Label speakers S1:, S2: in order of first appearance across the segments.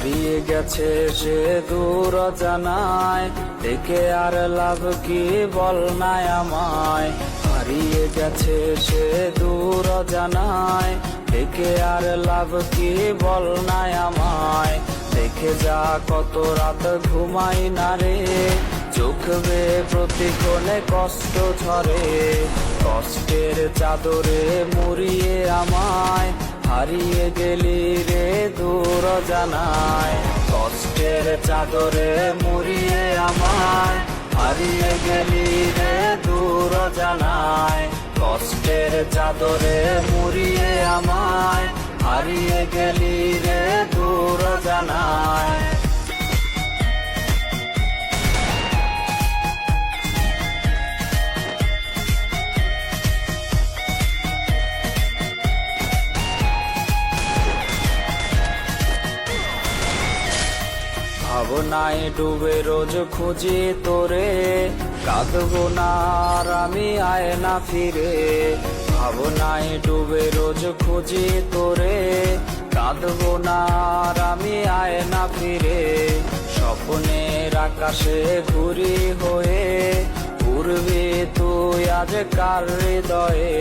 S1: হারিয়ে গেছে সে দূর জানায়, দেখে আর লাভ কি বল নাই আমায়। হারিয়ে গেছে সে দূর জানায়, দেখে আর লাভ কি বল নাই আমায়। দেখে যা কত রাত ঘুমাই না রে, চোখ বেয়ে প্রতিক্ষণে কষ্ট ঝরে। কষ্টের চাদরে মুড়িয়ে আমায়, হারিয়ে গেলি রে দূর জানায়। কষ্টের চাদরে মুড়িয়ে আমায়, হারিয়ে গেলি রে দূর জানায়। কষ্টের চাদরে মুড়িয়ে আমায়, হারিয়ে গেলি রে দূর জানায়। ভাবনায় ডুবে রোজ খুঁজি তোরে, কাঁদবো না আর আমি আয় না ফিরে। ভাবনায় ডুবে রোজ খুঁজি তোরে, কাঁদবো না আর আমি আয় না ফিরে। স্বপ্নের আকাশে ঘুরি হয়ে, উড়বি তুই আজ কার হৃদয়ে।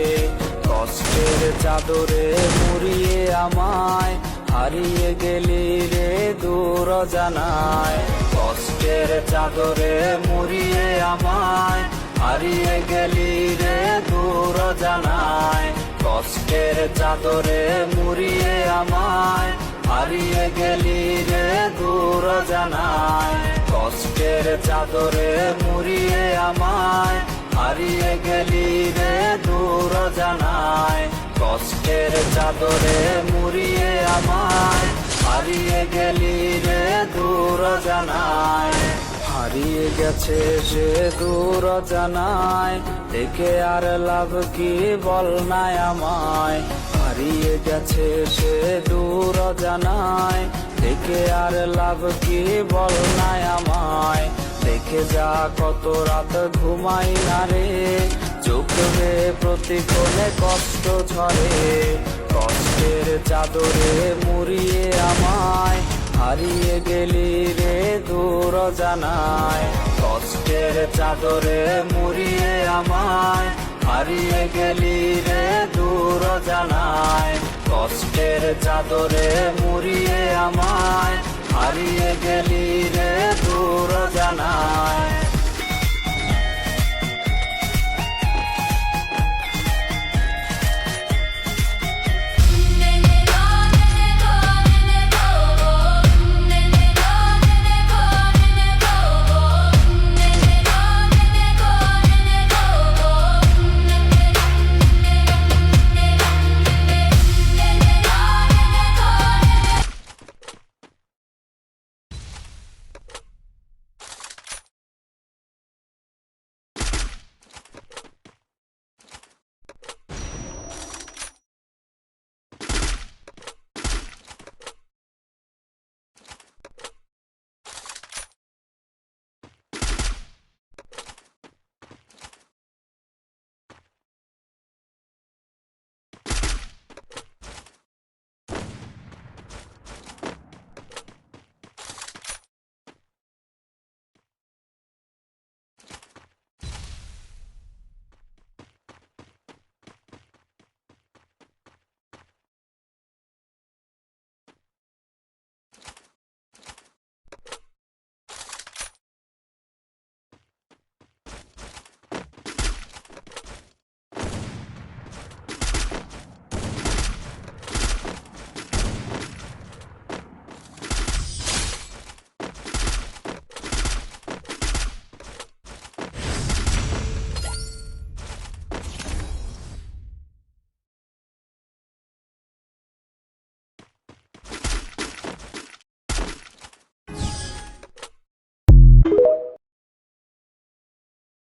S1: কষ্টের চাদরে মুড়িয়ে আমায়, হারিয়ে গেলি রে দূর জানায়। কষ্টের চাদরে মুড়িয়ে আমায়, হারিয়ে গেলি রে দূর জানায়। কষ্টের চাদরে মুড়িয়ে আমায়, হারিয়ে গেলি রে দূর জানায়। কষ্টের চাদরে মুড়িয়ে আমায়, হারিয়ে গেলি রে দূর জানায়। কষ্টের চাদরে মুড়িয়ে আমায়, হারিয়ে গেলি রে দূর জানায়। হারিয়ে গেছে সে দূর জানায়, দেখে আর লাভ কি বল নাই আমায়। হারিয়ে গেছে সে দূর জানায়, দেখে আর লাভ কি বল নাই আমায়। দেখে যা কত রাত ঘুমাই না রে, চোখ বেয়ে প্রতিক্ষণে কষ্ট ঝরে। কষ্টের চাদরে মুড়িয়ে আমায়, হারিয়ে গেলি রে দূর জানায়। কষ্টের চাদরে মুড়িয়ে আমায়, হারিয়ে গেলি রে দূর জানায়। কষ্টের চাদরে মুড়িয়ে আমায়, হারিয়ে গেলি